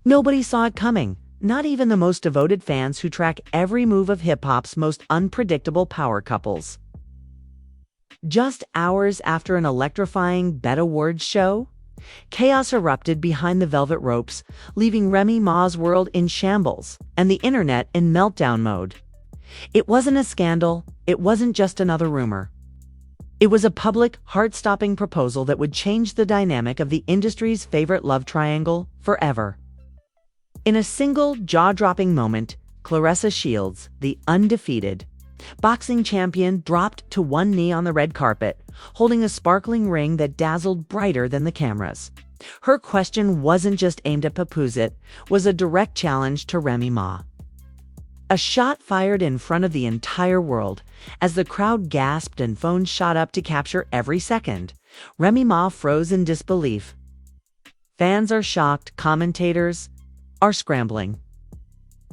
Nobody saw it coming, not even the most devoted fans who track every move of hip-hop's most unpredictable power couples. Just hours after an electrifying Bet Awards show, chaos erupted behind the velvet ropes, leaving Remy Ma's world in shambles and the internet in meltdown mode. It wasn't a scandal, it wasn't just another rumor. It was a public, heart-stopping proposal that would change the dynamic of the industry's favorite love triangle forever. In a single, jaw-dropping moment, Claressa Shields, the undefeated boxing champion, dropped to one knee on the red carpet, holding a sparkling ring that dazzled brighter than the cameras. Her question wasn't just aimed at Papoose, it was a direct challenge to Remy Ma. A shot fired in front of the entire world. As the crowd gasped and phones shot up to capture every second, Remy Ma froze in disbelief. Fans are shocked, commentators are scrambling.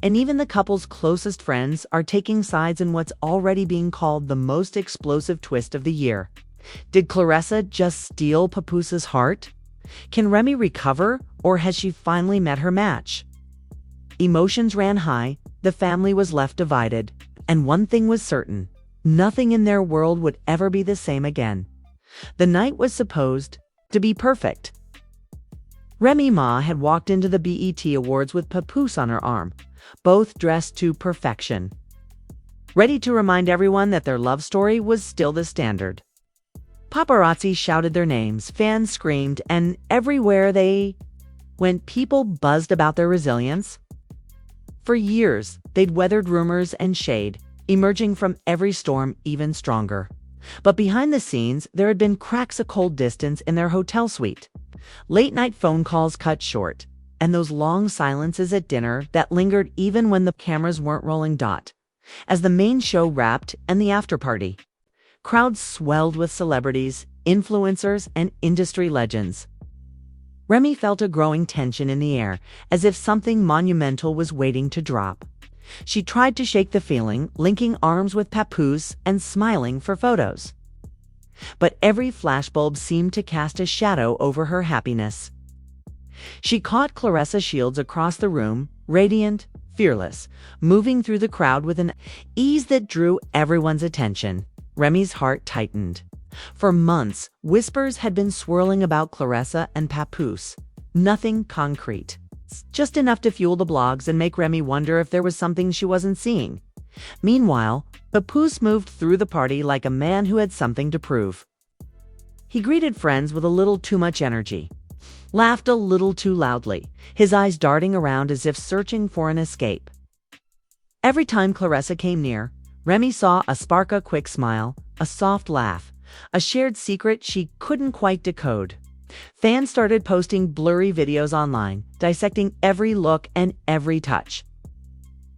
And even the couple's closest friends are taking sides in what's already being called the most explosive twist of the year. Did Claressa just steal Papoose's heart? Can Remy recover, or has she finally met her match? Emotions ran high, the family was left divided, and one thing was certain: nothing in their world would ever be the same again. The night was supposed to be perfect. Remy Ma had walked into the BET Awards with Papoose on her arm, both dressed to perfection, ready to remind everyone that their love story was still the standard. Paparazzi shouted their names, fans screamed, and everywhere they went, people buzzed about their resilience. For years, they'd weathered rumors and shade, emerging from every storm even stronger. But behind the scenes, there had been cracks, a cold distance in their hotel suite, late-night phone calls cut short, and those long silences at dinner that lingered even when the cameras weren't rolling. As the main show wrapped and the after-party, crowds swelled with celebrities, influencers, and industry legends. Remy felt a growing tension in the air, as if something monumental was waiting to drop. She tried to shake the feeling, linking arms with Papoose and smiling for photos. But every flashbulb seemed to cast a shadow over her happiness. She caught Claressa Shields across the room, radiant, fearless, moving through the crowd with an ease that drew everyone's attention. Remy's heart tightened. For months, whispers had been swirling about Claressa and Papoose. Nothing concrete, just enough to fuel the blogs and make Remy wonder if there was something she wasn't seeing. Meanwhile, Papoose moved through the party like a man who had something to prove. He greeted friends with a little too much energy, laughed a little too loudly, his eyes darting around as if searching for an escape. Every time Claressa came near, Remy saw a spark, a quick smile, a soft laugh, a shared secret she couldn't quite decode. Fans started posting blurry videos online, dissecting every look and every touch.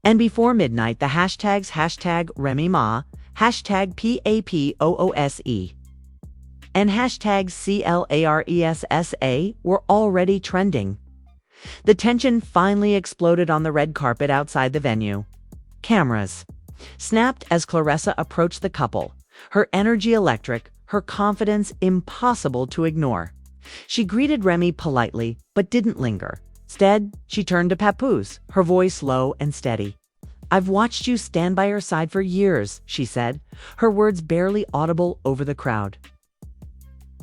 And before midnight, the hashtags #RemyMa, #PAPOOSE, and #CLARESSA were already trending. The tension finally exploded on the red carpet outside the venue. Cameras snapped as Claressa approached the couple, her energy electric, her confidence impossible to ignore. She greeted Remy politely, but didn't linger. Instead, she turned to Papoose, her voice low and steady. "I've watched you stand by her side for years," she said, her words barely audible over the crowd.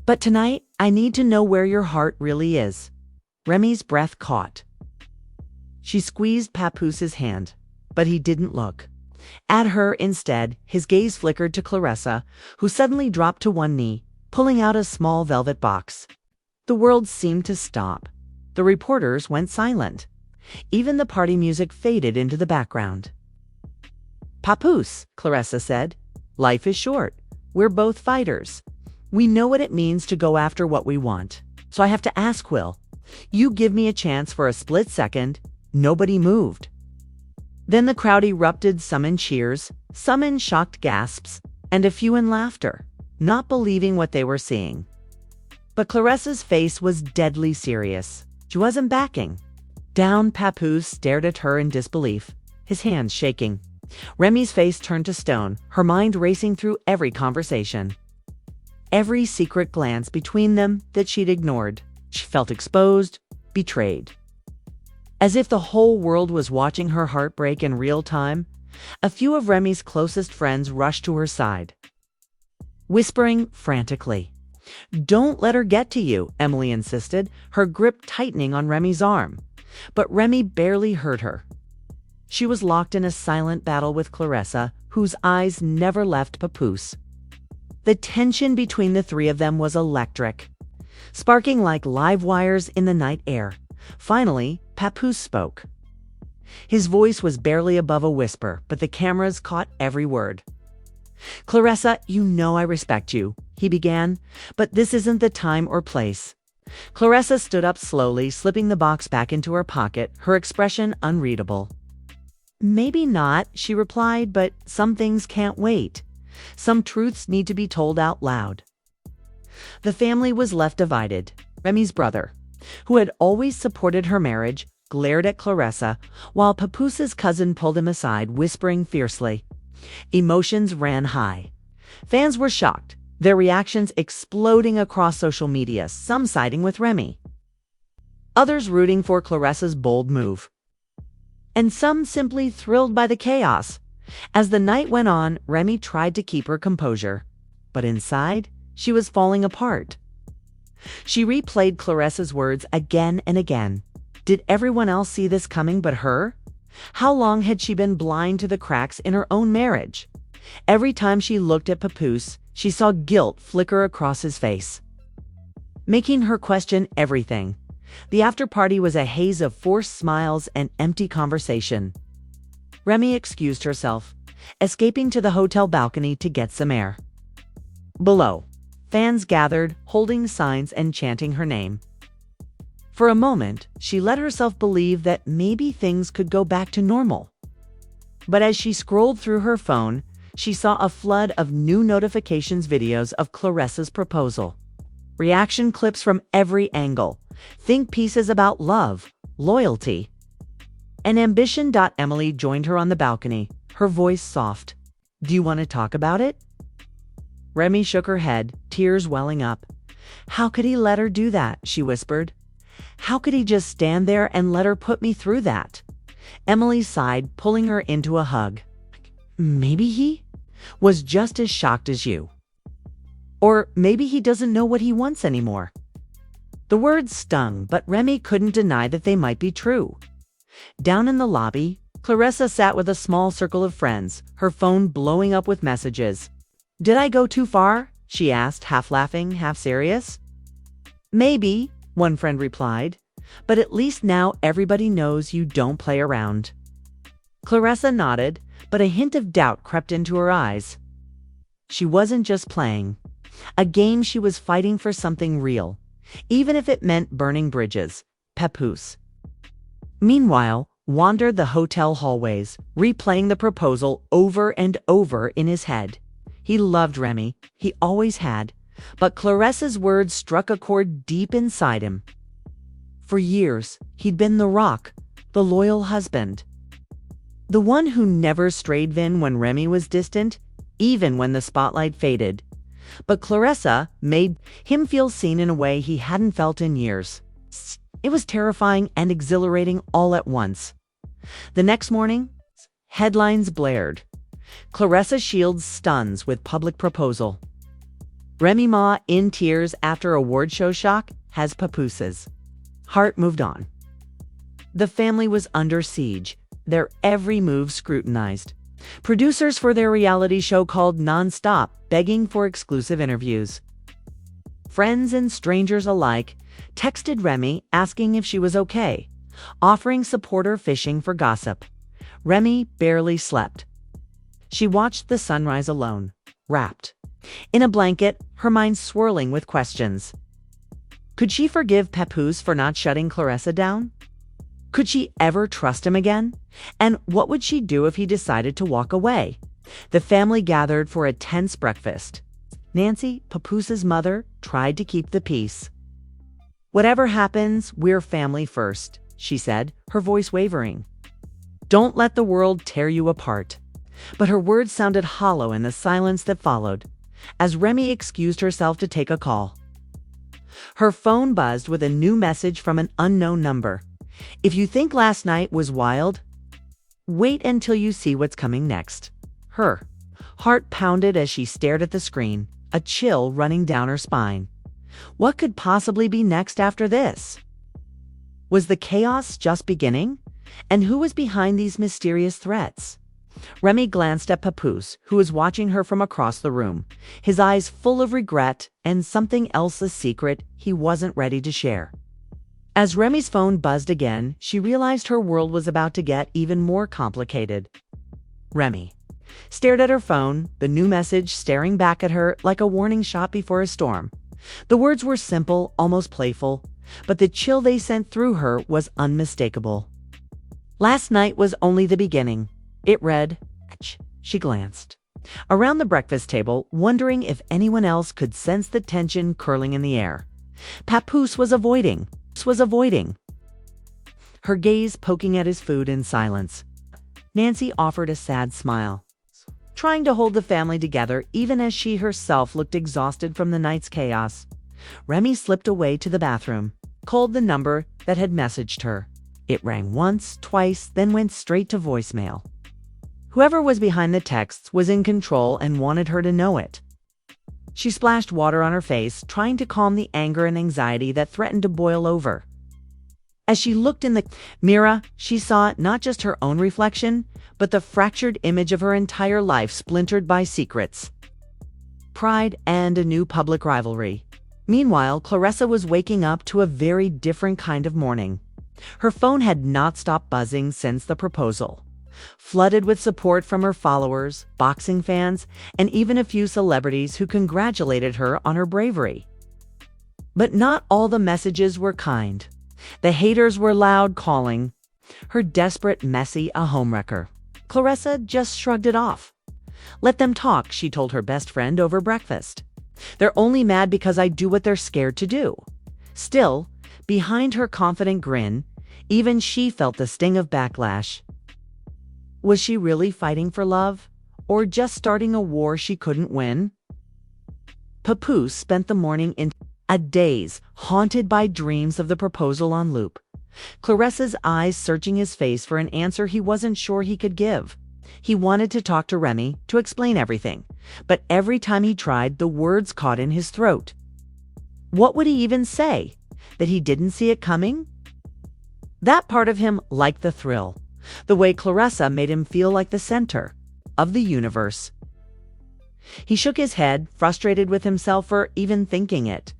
"But tonight, I need to know where your heart really is." Remy's breath caught. She squeezed Papoose's hand, but he didn't look at her. Instead, his gaze flickered to Claressa, who suddenly dropped to one knee, pulling out a small velvet box. The world seemed to stop. The reporters went silent. Even the party music faded into the background. "Papoose," Claressa said, "life is short. We're both fighters. We know what it means to go after what we want. So I have to ask, will you give me a chance for a split second?" Nobody moved. Then the crowd erupted, some in cheers, some in shocked gasps, and a few in laughter, not believing what they were seeing. But Claressa's face was deadly serious. She wasn't backing down. Papoose stared at her in disbelief, his hands shaking. Remy's face turned to stone, her mind racing through every conversation, every secret glance between them that she'd ignored. She felt exposed, betrayed. As if the whole world was watching her heartbreak in real time, a few of Remy's closest friends rushed to her side, whispering frantically. "Don't let her get to you," Emily insisted, her grip tightening on Remy's arm. But Remy barely heard her. She was locked in a silent battle with Claressa, whose eyes never left Papoose. The tension between the three of them was electric, sparking like live wires in the night air. Finally, Papoose spoke. His voice was barely above a whisper, but the cameras caught every word. "Claressa, you know I respect you," he began, "but this isn't the time or place." Claressa stood up slowly, slipping the box back into her pocket, her expression unreadable. "Maybe not," she replied, "but some things can't wait. Some truths need to be told out loud." The family was left divided. Remy's brother, who had always supported her marriage, glared at Claressa, while Papoose's cousin pulled him aside, whispering fiercely. Emotions ran high. Fans were shocked, their reactions exploding across social media, some siding with Remy, others rooting for Claressa's bold move, and some simply thrilled by the chaos. As the night went on, Remy tried to keep her composure, but inside, she was falling apart. She replayed Claressa's words again and again. Did everyone else see this coming but her? How long had she been blind to the cracks in her own marriage? Every time she looked at Papoose, she saw guilt flicker across his face, making her question everything. The after-party was a haze of forced smiles and empty conversation. Remy excused herself, escaping to the hotel balcony to get some air. Below, fans gathered, holding signs and chanting her name. For a moment, she let herself believe that maybe things could go back to normal. But as she scrolled through her phone, she saw a flood of new notifications videos of Claressa's proposal. Reaction clips from every angle. Think pieces about love, loyalty, and ambition. Emily joined her on the balcony, her voice soft. "Do you want to talk about it?" Remy shook her head, tears welling up. "How could he let her do that?" she whispered. "How could he just stand there and let her put me through that?" Emily sighed, pulling her into a hug. "Maybe he was just as shocked as you. Or maybe he doesn't know what he wants anymore." The words stung, but Remy couldn't deny that they might be true. Down in the lobby, Claressa sat with a small circle of friends, her phone blowing up with messages. "Did I go too far?" she asked, half laughing, half serious. "Maybe," one friend replied, "but at least now everybody knows you don't play around." Claressa nodded, but a hint of doubt crept into her eyes. She wasn't just playing a game, she was fighting for something real, even if it meant burning bridges. Papoose, meanwhile, wandered the hotel hallways, replaying the proposal over and over in his head. He loved Remy, he always had, but Claressa's words struck a chord deep inside him. For years, he'd been the rock, the loyal husband, the one who never strayed when Remy was distant, even when the spotlight faded. But Claressa made him feel seen in a way he hadn't felt in years. It was terrifying and exhilarating all at once. The next morning, headlines blared. Claressa Shields stuns with public proposal. Remy Ma in tears after award show shock has Papoose's heart moved on. The family was under siege, their every move scrutinized. Producers for their reality show called nonstop, begging for exclusive interviews. Friends and strangers alike texted Remy asking if she was okay, offering support or fishing for gossip. Remy barely slept. She watched the sunrise alone, wrapped in a blanket, her mind swirling with questions. Could she forgive Papoose for not shutting Claressa down? Could she ever trust him again? And what would she do if he decided to walk away? The family gathered for a tense breakfast. Nancy, Papoose's mother, tried to keep the peace. "Whatever happens, we're family first," she said, her voice wavering. "Don't let the world tear you apart." But her words sounded hollow in the silence that followed, as Remy excused herself to take a call. Her phone buzzed with a new message from an unknown number. If you think last night was wild, wait until you see what's coming next. Her heart pounded as she stared at the screen, a chill running down her spine. What could possibly be next after this? Was the chaos just beginning? And who was behind these mysterious threats? Remy glanced at Papoose, who was watching her from across the room, his eyes full of regret and something else, a secret he wasn't ready to share. As Remy's phone buzzed again, she realized her world was about to get even more complicated. Remy stared at her phone, the new message staring back at her like a warning shot before a storm. The words were simple, almost playful, but the chill they sent through her was unmistakable. Last night was only the beginning. It read. She glanced around the breakfast table, wondering if anyone else could sense the tension curling in the air. Papoose was avoiding, her gaze poking at his food in silence. Nancy offered a sad smile, trying to hold the family together even as she herself looked exhausted from the night's chaos. Remy slipped away to the bathroom, called the number that had messaged her. It rang once, twice, then went straight to voicemail. Whoever was behind the texts was in control and wanted her to know it. She splashed water on her face, trying to calm the anger and anxiety that threatened to boil over. As she looked in the mirror, she saw not just her own reflection, but the fractured image of her entire life splintered by secrets, pride, and a new public rivalry. Meanwhile, Claressa was waking up to a very different kind of morning. Her phone had not stopped buzzing since the proposal, flooded with support from her followers, boxing fans, and even a few celebrities who congratulated her on her bravery. But not all the messages were kind. The haters were loud, calling her desperate, messy, a homewrecker. Claressa just shrugged it off. Let them talk, she told her best friend over breakfast. They're only mad because I do what they're scared to do. Still, behind her confident grin, even she felt the sting of backlash. Was she really fighting for love, or just starting a war she couldn't win? Papoose spent the morning in a daze, haunted by dreams of the proposal on loop. Claressa's eyes searching his face for an answer he wasn't sure he could give. He wanted to talk to Remy, to explain everything, but every time he tried, the words caught in his throat. What would he even say? That he didn't see it coming? That part of him liked the thrill, the way Claressa made him feel like the center of the universe. He shook his head, frustrated with himself for even thinking it.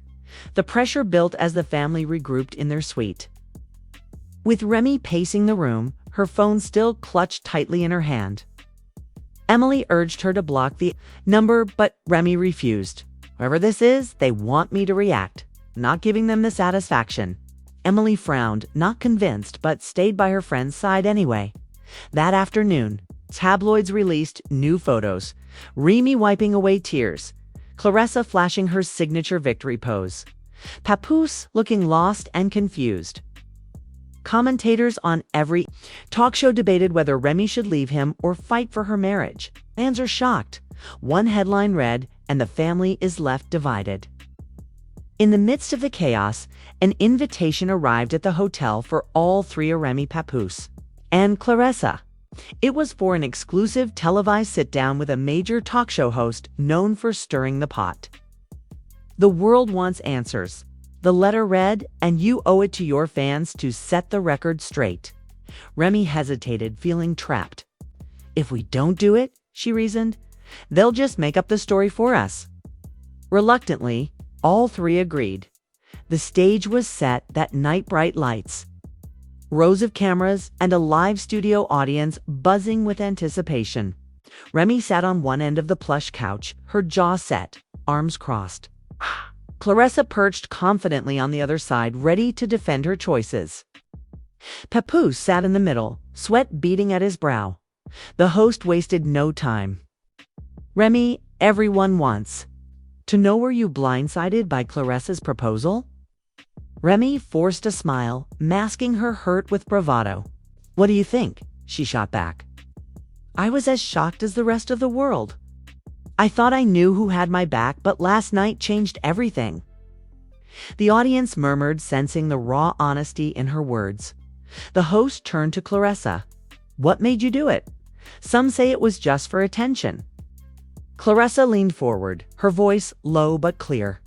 The pressure built as the family regrouped in their suite. With Remy pacing the room, her phone still clutched tightly in her hand. Emily urged her to block the number, but Remy refused. Whoever this is, they want me to react, not giving them the satisfaction. Emily frowned, not convinced, but stayed by her friend's side anyway. That afternoon, tabloids released new photos. Remy wiping away tears, Claressa flashing her signature victory pose, Papoose looking lost and confused. Commentators on every talk show debated whether Remy should leave him or fight for her marriage. Fans are shocked. One headline read, "And the family is left divided." In the midst of the chaos, an invitation arrived at the hotel for all three, Remy, Papoose, and Claressa. It was for an exclusive televised sit-down with a major talk show host known for stirring the pot. The world wants answers. The letter read, and you owe it to your fans to set the record straight. Remy hesitated, feeling trapped. If we don't do it, she reasoned, they'll just make up the story for us. Reluctantly, all three agreed. The stage was set that night, bright lights, rows of cameras, and a live studio audience buzzing with anticipation. Remy sat on one end of the plush couch, her jaw set, arms crossed. Claressa perched confidently on the other side, ready to defend her choices. Papoose sat in the middle, sweat beading at his brow. The host wasted no time. Remy, everyone wants to know, were you blindsided by Claressa's proposal? Remy forced a smile, masking her hurt with bravado. What do you think? She shot back. I was as shocked as the rest of the world. I thought I knew who had my back, but last night changed everything. The audience murmured, sensing the raw honesty in her words. The host turned to Claressa. "What made you do it?" "Some say it was just for attention." Claressa leaned forward, her voice low but clear.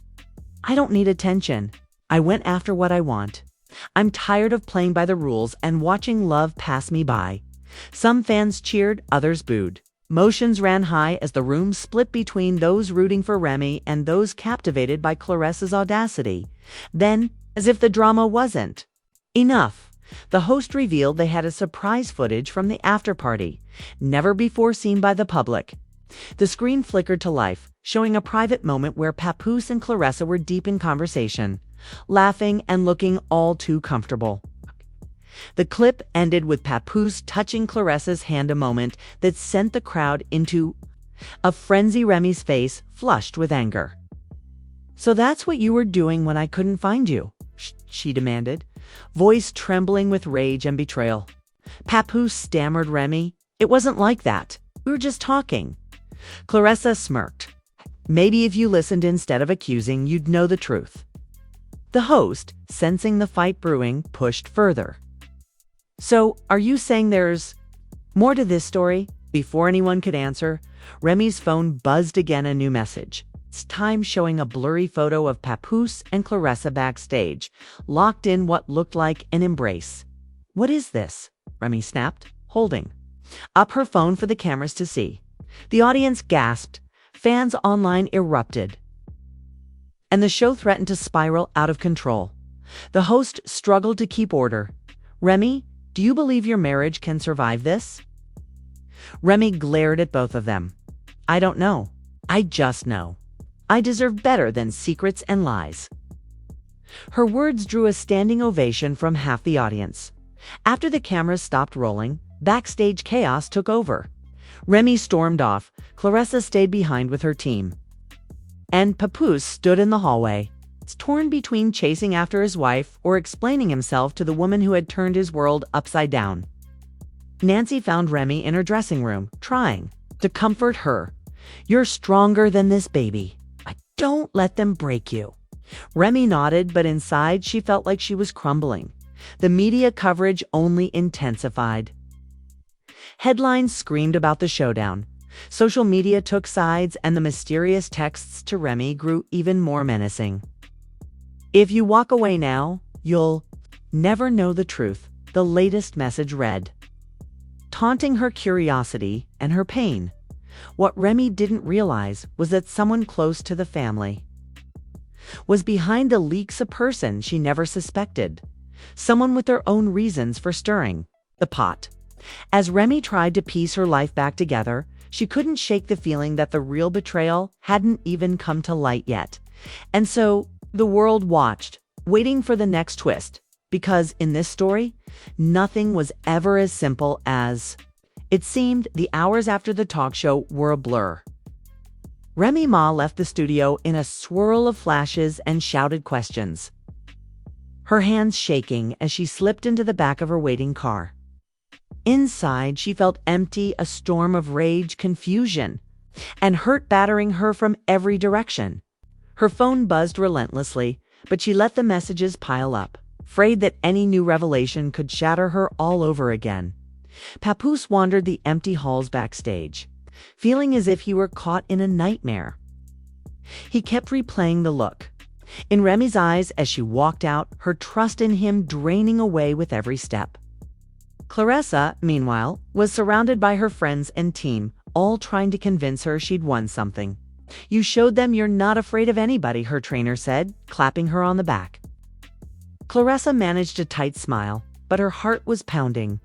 "I don't need attention. I went after what I want. I'm tired of playing by the rules and watching love pass me by." Some fans cheered, others booed. Emotions ran high as the room split between those rooting for Remy and those captivated by Claressa's audacity. Then, as if the drama wasn't enough, the host revealed they had a surprise footage from the after-party, never before seen by the public. The screen flickered to life, showing a private moment where Papoose and Claressa were deep in conversation, laughing and looking all too comfortable. The clip ended with Papoose touching Claressa's hand, a moment that sent the crowd into a frenzy. Remy's face flushed with anger. "So that's what you were doing when I couldn't find you?" she demanded, voice trembling with rage and betrayal. Papoose stammered. "Remy, it wasn't like that. We were just talking." Claressa smirked. "Maybe if you listened instead of accusing, you'd know the truth." The host, sensing the fight brewing, pushed further. "So, are you saying there's more to this story?" Before anyone could answer, Remy's phone buzzed again, a new message. This time showing a blurry photo of Papoose and Claressa backstage, locked in what looked like an embrace. "What is this?" Remy snapped, holding up her phone for the cameras to see. The audience gasped, fans online erupted, and the show threatened to spiral out of control. The host struggled to keep order. "Remy, do you believe your marriage can survive this?" Remy glared at both of them. "I don't know. I just know. I deserve better than secrets and lies." Her words drew a standing ovation from half the audience. After the cameras stopped rolling, backstage chaos took over. Remy stormed off, Claressa stayed behind with her team, and Papoose stood in the hallway, torn between chasing after his wife or explaining himself to the woman who had turned his world upside down. Nancy found Remy in her dressing room, trying to comfort her. "You're stronger than this, baby. Don't let them break you." Remy nodded, but inside she felt like she was crumbling. The media coverage only intensified. Headlines screamed about the showdown. Social media took sides, and the mysterious texts to Remy grew even more menacing. "If you walk away now, you'll never know the truth," the latest message read, taunting her curiosity and her pain. What Remy didn't realize was that someone close to the family was behind the leaks, a person she never suspected, someone with their own reasons for stirring the pot. As Remy tried to piece her life back together, she couldn't shake the feeling that the real betrayal hadn't even come to light yet. And so the world watched, waiting for the next twist, because in this story, nothing was ever as simple as it seemed. The hours after the talk show were a blur. Remy Ma left the studio in a swirl of flashes and shouted questions, her hands shaking as she slipped into the back of her waiting car. Inside, she felt empty, a storm of rage, confusion, and hurt battering her from every direction. Her phone buzzed relentlessly, but she let the messages pile up, afraid that any new revelation could shatter her all over again. Papoose wandered the empty halls backstage, feeling as if he were caught in a nightmare. He kept replaying the look in Remy's eyes as she walked out, her trust in him draining away with every step. Claressa, meanwhile, was surrounded by her friends and team, all trying to convince her she'd won something. "You showed them you're not afraid of anybody," her trainer said, clapping her on the back. Claressa managed a tight smile, but her heart was pounding.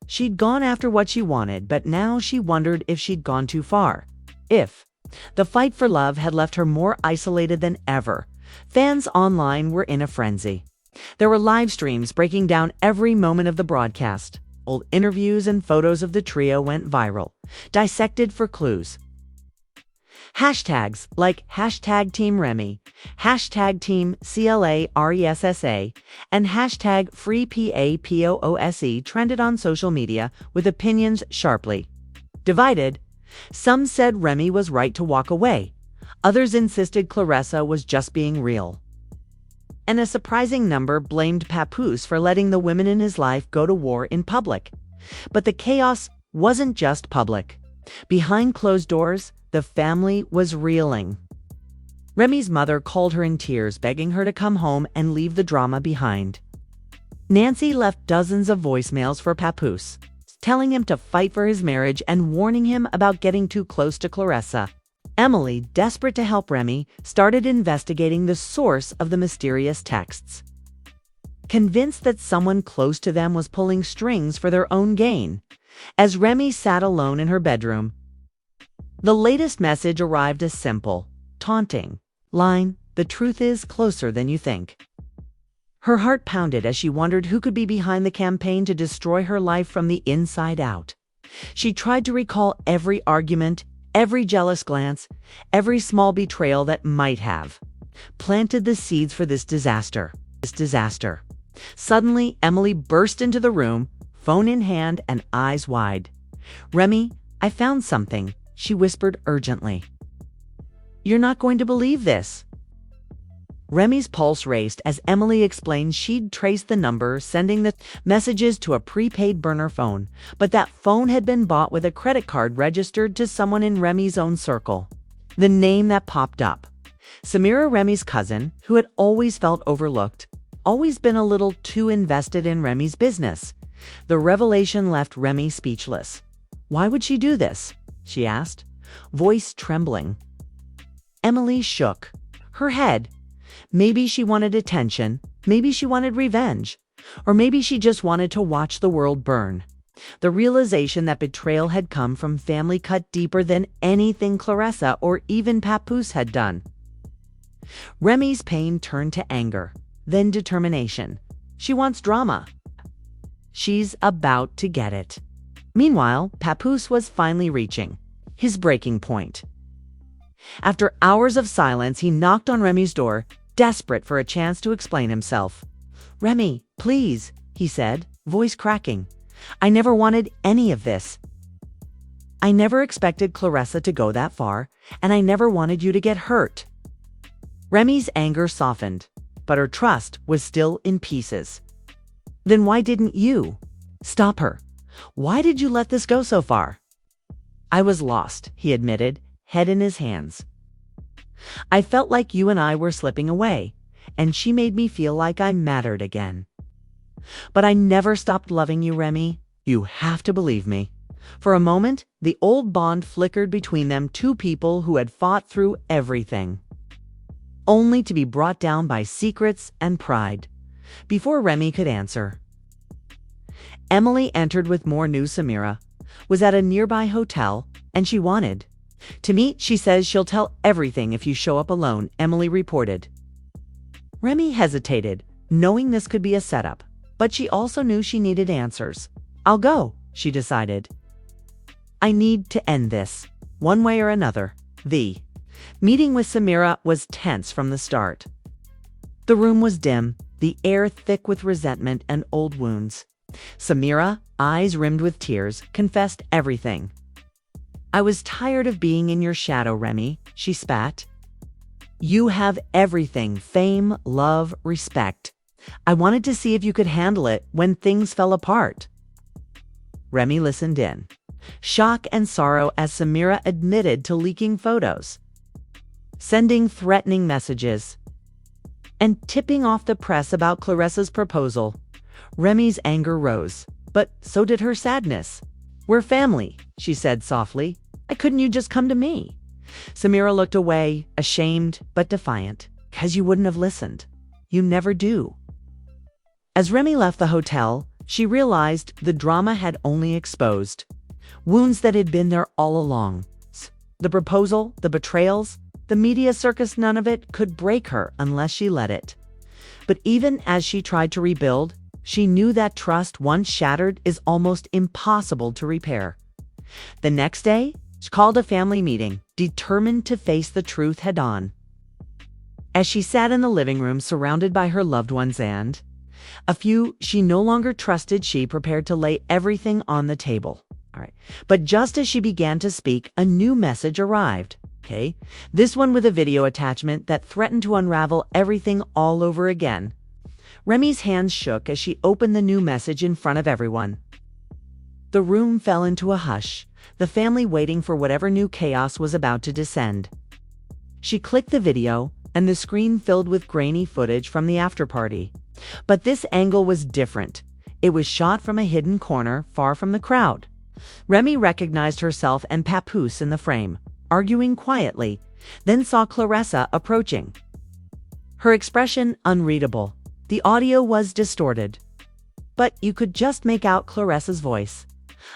She'd gone after what she wanted, but now she wondered if she'd gone too far. If the fight for love had left her more isolated than ever. Fans online were in a frenzy. There were live streams breaking down every moment of the broadcast. Old interviews and photos of the trio went viral, dissected for clues. Hashtags like #TeamRemy, #TeamClaRESSA, and #FreePaPoose trended on social media, with opinions sharply divided. Some said Remy was right to walk away. Others insisted Claressa was just being real. and a surprising number blamed Papoose for letting the women in his life go to war in public. But the chaos wasn't just public. Behind closed doors, the family was reeling. Remy's mother called her in tears, begging her to come home and leave the drama behind. Nancy left dozens of voicemails for Papoose, telling him to fight for his marriage and warning him about getting too close to Claressa. Emily, desperate to help Remy, started investigating the source of the mysterious texts. Convinced that someone close to them was pulling strings for their own gain, as Remy sat alone in her bedroom, the latest message arrived a simple, taunting line, "The truth is closer than you think." Her heart pounded as she wondered who could be behind the campaign to destroy her life from the inside out. She tried to recall every argument, every jealous glance, every small betrayal that might have planted the seeds for this disaster. Suddenly, Emily burst into the room, phone in hand and eyes wide. "Remy, I found something," she whispered urgently. "You're not going to believe this." Remy's pulse raced as Emily explained she'd traced the number sending the messages to a prepaid burner phone, but that phone had been bought with a credit card registered to someone in Remy's own circle. The name that popped up: Samira, Remy's cousin, who had always felt overlooked, always been a little too invested in Remy's business. The revelation left Remy speechless. "Why would she do this?" she asked, voice trembling. Emily shook her head. Maybe she wanted attention, maybe she wanted revenge, or maybe she just wanted to watch the world burn. The realization that betrayal had come from family cut deeper than anything Claressa or even Papoose had done. Remy's pain turned to anger, then determination. She wants drama. She's about to get it. Meanwhile, Papoose was finally reaching his breaking point. After hours of silence, he knocked on Remy's door, desperate for a chance to explain himself. "Remy, please," he said, voice cracking. "I never wanted any of this. I never expected Claressa to go that far, and I never wanted you to get hurt." Remy's anger softened, but her trust was still in pieces. "Then why didn't you stop her? Why did you let this go so far?" "I was lost," he admitted, head in his hands. "I felt like you and I were slipping away, and she made me feel like I mattered again. But I never stopped loving you, Remy. You have to believe me." For a moment, the old bond flickered between them, two people who had fought through everything, only to be brought down by secrets and pride. Before Remy could answer, Emily entered with more news. Samira was at a nearby hotel, and she wanted to meet. "She says she'll tell everything if you show up alone," Emily reported. Remy hesitated, knowing this could be a setup, but she also knew she needed answers. "I'll go," she decided. "I need to end this, one way or another." The meeting with Samira was tense from the start. The room was dim, the air thick with resentment and old wounds. Samira, eyes rimmed with tears, confessed everything. "I was tired of being in your shadow, Remy," she spat. "You have everything: fame, love, respect. I wanted to see if you could handle it when things fell apart." Remy listened in shock and sorrow as Samira admitted to leaking photos, sending threatening messages, and tipping off the press about Claressa's proposal. Remy's anger rose, but so did her sadness. "We're family," she said softly. "Why couldn't you just come to me?" Samira looked away, ashamed but defiant. "'Cause you wouldn't have listened. You never do." As Remy left the hotel, she realized the drama had only exposed wounds that had been there all along. The proposal, the betrayals, the media circus, none of it could break her unless she let it. But even as she tried to rebuild, she knew that trust once shattered is almost impossible to repair. The next day, she called a family meeting, determined to face the truth head-on. As she sat in the living room surrounded by her loved ones and a few she no longer trusted, she prepared to lay everything on the table. But just as she began to speak, a new message arrived. okay? This one with a video attachment that threatened to unravel everything all over again. Remy's hands shook as she opened the new message in front of everyone. The room fell into a hush, the family waiting for whatever new chaos was about to descend. She clicked the video, and the screen filled with grainy footage from the after-party. But this angle was different. It was shot from a hidden corner, far from the crowd. Remy recognized herself and Papoose in the frame, arguing quietly, then saw Claressa approaching. Her expression unreadable. The audio was distorted. But you could just make out Claressa's voice.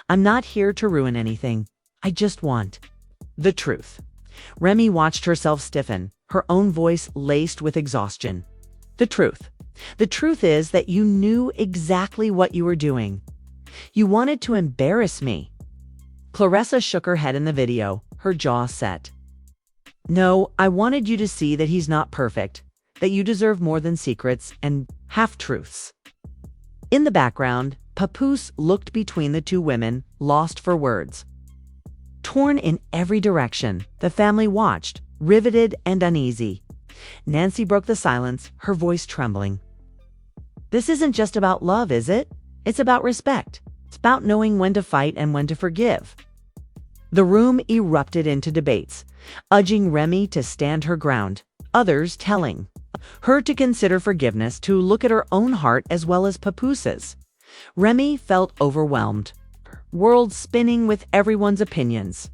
"I'm not here to ruin anything. I just want the truth." Remy watched herself stiffen, her own voice laced with exhaustion. The truth. The truth is that you knew exactly what you were doing. You wanted to embarrass me. Claressa shook her head in the video, her jaw set. "No, I wanted you to see that he's not perfect, that you deserve more than secrets and half-truths." In the background, Papoose looked between the two women, lost for words. Torn in every direction, the family watched, riveted and uneasy. Nancy broke the silence, her voice trembling. "This isn't just about love, is it? It's about respect. It's about knowing when to fight and when to forgive." The room erupted into debates, urging Remy to stand her ground, others telling her to consider forgiveness, to look at her own heart as well as Papoose's. Remy felt overwhelmed, world spinning with everyone's opinions.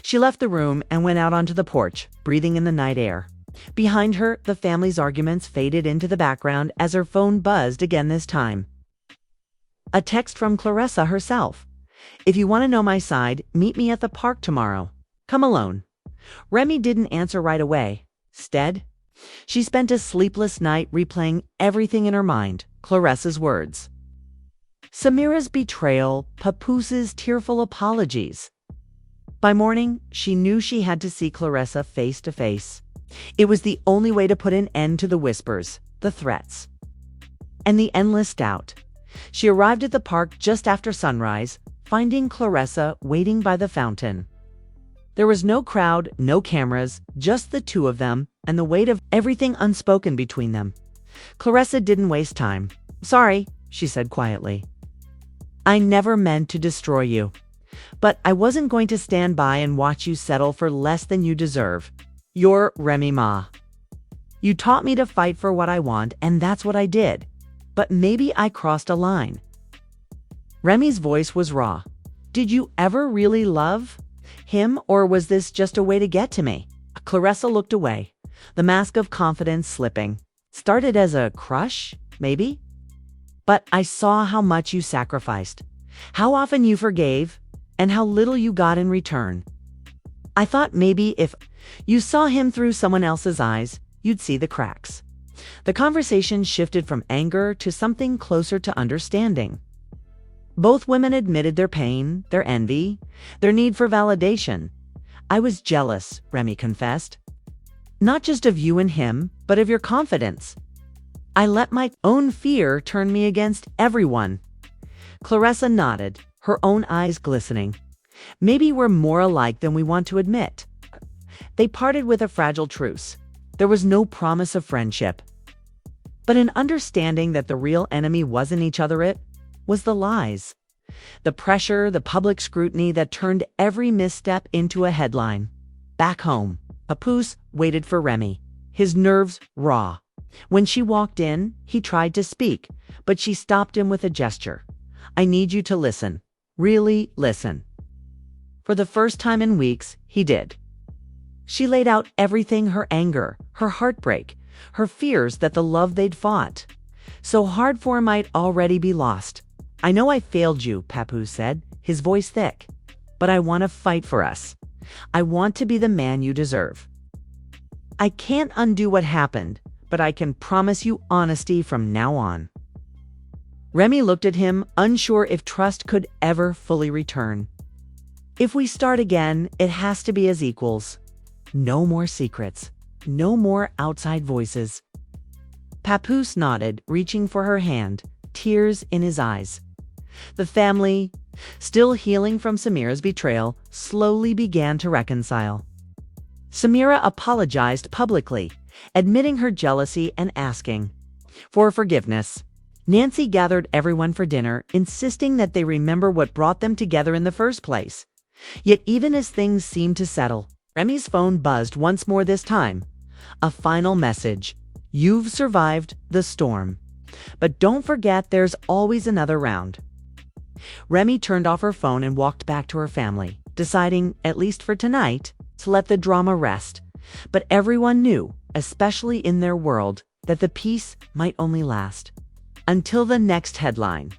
She left the room and went out onto the porch, breathing in the night air. Behind her, the family's arguments faded into the background as her phone buzzed again this time. A text from Claressa herself. "If you want to know my side, meet me at the park tomorrow. Come alone." Remy didn't answer right away. Instead, she spent a sleepless night replaying everything in her mind, Claressa's words. Samira's betrayal, Papoose's tearful apologies. By morning, she knew she had to see Claressa face to face. It was the only way to put an end to the whispers, the threats, and the endless doubt. She arrived at the park just after sunrise, finding Claressa waiting by the fountain. There was no crowd, no cameras, just the two of them, and the weight of everything unspoken between them. Claressa didn't waste time. "Sorry," she said quietly. "I never meant to destroy you. But I wasn't going to stand by and watch you settle for less than you deserve. You're Remy Ma. You taught me to fight for what I want, and that's what I did. But maybe I crossed a line." Remy's voice was raw. "Did you ever really love him, or was this just a way to get to me?" Claressa looked away, the mask of confidence slipping. "Started as a crush, maybe? But I saw how much you sacrificed, how often you forgave, and how little you got in return. I thought maybe if you saw him through someone else's eyes, you'd see the cracks." The conversation shifted from anger to something closer to understanding. Both women admitted their pain, their envy, their need for validation. "I was jealous," Remy confessed. "Not just of you and him, but of your confidence. I let my own fear turn me against everyone." Claressa nodded, her own eyes glistening. "Maybe we're more alike than we want to admit." They parted with a fragile truce. There was no promise of friendship, but an understanding that the real enemy wasn't each other, it was the lies. The pressure, the public scrutiny that turned every misstep into a headline. Back home, Papoose waited for Remy, his nerves raw. When she walked in, he tried to speak, but she stopped him with a gesture. "I need you to listen. Really listen." For the first time in weeks, he did. She laid out everything, her anger, her heartbreak, her fears that the love they'd fought so hard for might already be lost. "I know I failed you," Papoose said, his voice thick, "but I want to fight for us. I want to be the man you deserve. I can't undo what happened, but I can promise you honesty from now on." Remy looked at him, unsure if trust could ever fully return. "If we start again, it has to be as equals. No more secrets. No more outside voices." Papoose nodded, reaching for her hand, tears in his eyes. The family, still healing from Samira's betrayal, slowly began to reconcile. Samira apologized publicly, admitting her jealousy and asking for forgiveness. Nancy gathered everyone for dinner, insisting that they remember what brought them together in the first place. Yet even as things seemed to settle, Remy's phone buzzed once more this time. A final message. You've survived the storm. But don't forget there's always another round. Remy turned off her phone and walked back to her family, deciding, at least for tonight, to let the drama rest. But everyone knew, especially in their world, that the peace might only last until the next headline.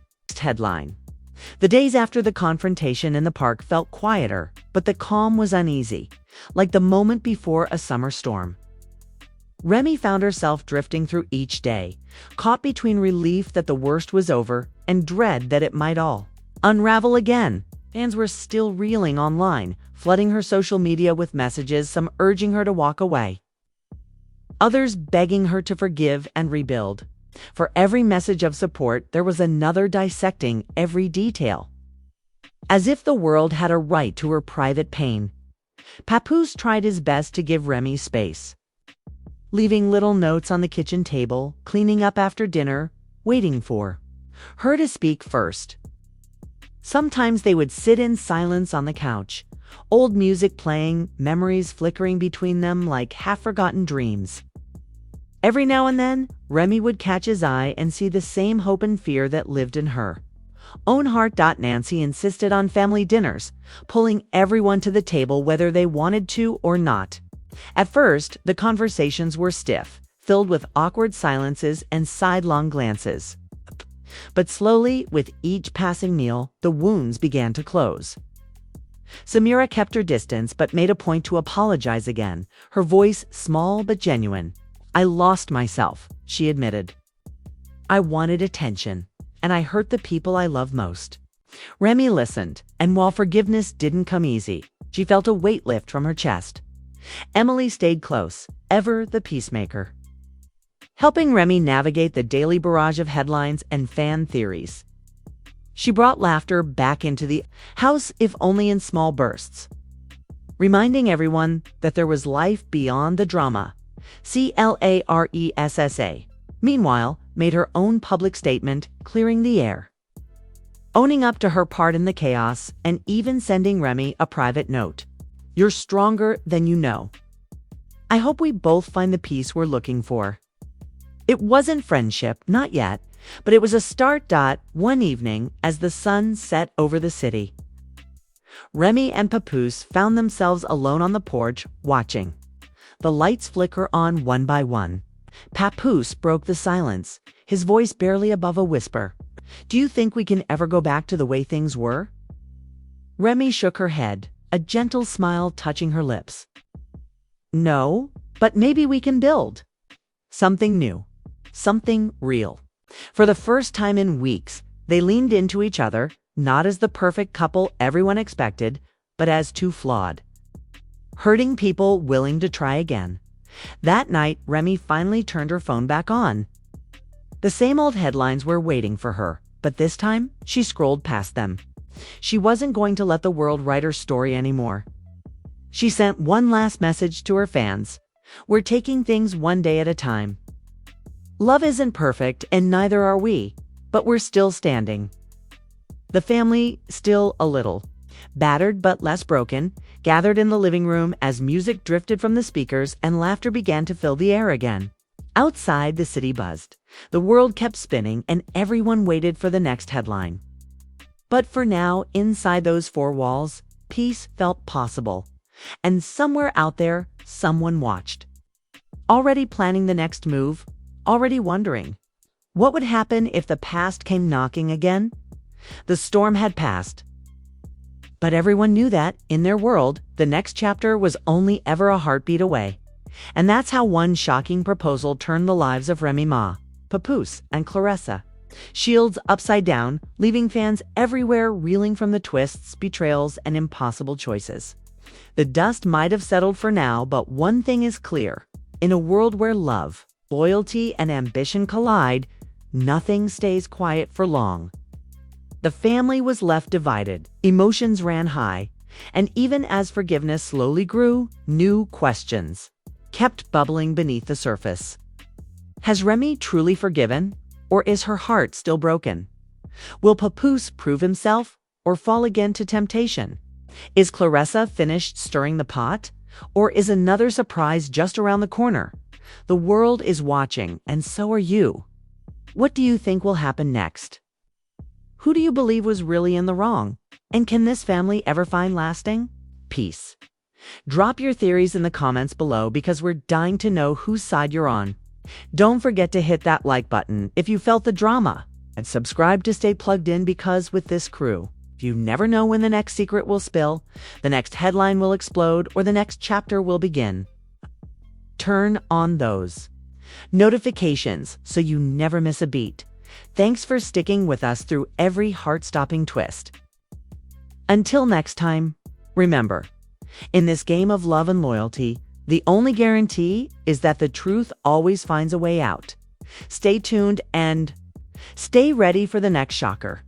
The days after the confrontation in the park felt quieter, but the calm was uneasy, like the moment before a summer storm. Remy found herself drifting through each day, caught between relief that the worst was over and dread that it might all unravel again. Fans were still reeling online, flooding her social media with messages, some urging her to walk away, others begging her to forgive and rebuild. For every message of support, there was another dissecting every detail. As if the world had a right to her private pain, Papoose tried his best to give Remy space, leaving little notes on the kitchen table, cleaning up after dinner, waiting for her to speak first. Sometimes they would sit in silence on the couch, old music playing, memories flickering between them like half-forgotten dreams. Every now and then, Remy would catch his eye and see the same hope and fear that lived in her own heart. Nancy insisted on family dinners, pulling everyone to the table whether they wanted to or not. At first, the conversations were stiff, filled with awkward silences and sidelong glances. But slowly, with each passing meal, the wounds began to close. Samira kept her distance but made a point to apologize again, her voice small but genuine. I lost myself, she admitted. I wanted attention, and I hurt the people I love most. Remy listened, and while forgiveness didn't come easy, she felt a weight lift from her chest. Emily stayed close, ever the peacemaker, helping Remy navigate the daily barrage of headlines and fan theories. She brought laughter back into the house, if only in small bursts, reminding everyone that there was life beyond the drama. Claressa, meanwhile, made her own public statement, clearing the air, owning up to her part in the chaos, and even sending Remy a private note. You're stronger than you know. I hope we both find the peace we're looking for. It wasn't friendship, not yet, but it was a start. One evening, as the sun set over the city, Remy and Papoose found themselves alone on the porch, watching the lights flicker on one by one. Papoose broke the silence, his voice barely above a whisper. Do you think we can ever go back to the way things were? Remy shook her head, a gentle smile touching her lips. No, but maybe we can build something new, something real. For the first time in weeks, they leaned into each other, not as the perfect couple everyone expected, but as two flawed, hurting people willing to try again. That night, Remy finally turned her phone back on. The same old headlines were waiting for her, but this time, she scrolled past them. She wasn't going to let the world write her story anymore. She sent one last message to her fans. We're taking things one day at a time. Love isn't perfect, and neither are we, but we're still standing. The family, still a little battered but less broken, gathered in the living room as music drifted from the speakers and laughter began to fill the air again. Outside, the city buzzed. The world kept spinning, and everyone waited for the next headline. But for now, inside those four walls, peace felt possible. And somewhere out there, someone watched, already planning the next move, already wondering, what would happen if the past came knocking again? The storm had passed, but everyone knew that, in their world, the next chapter was only ever a heartbeat away. And that's how one shocking proposal turned the lives of Remy Ma, Papoose, and Claressa Shields upside down, leaving fans everywhere reeling from the twists, betrayals, and impossible choices. The dust might have settled for now, but one thing is clear. In a world where love, loyalty, and ambition collide, nothing stays quiet for long. The family was left divided, emotions ran high, And even as forgiveness slowly grew, new questions kept bubbling beneath the surface. Has Remy truly forgiven, or is her heart still broken? Will Papoose prove himself, or fall again to temptation? Is Claressa finished stirring the pot, or is another surprise just around the corner? The world is watching, and so are you. What do you think will happen next? Who do you believe was really in the wrong? And can this family ever find lasting peace? Drop your theories in the comments below because we're dying to know whose side you're on. Don't forget to hit that like button if you felt the drama, and subscribe to stay plugged in because with this crew, you never know when the next secret will spill, the next headline will explode, or the next chapter will begin. Turn on those notifications so you never miss a beat. Thanks for sticking with us through every heart-stopping twist. Until next time, remember, in this game of love and loyalty, the only guarantee is that the truth always finds a way out. Stay tuned and stay ready for the next shocker.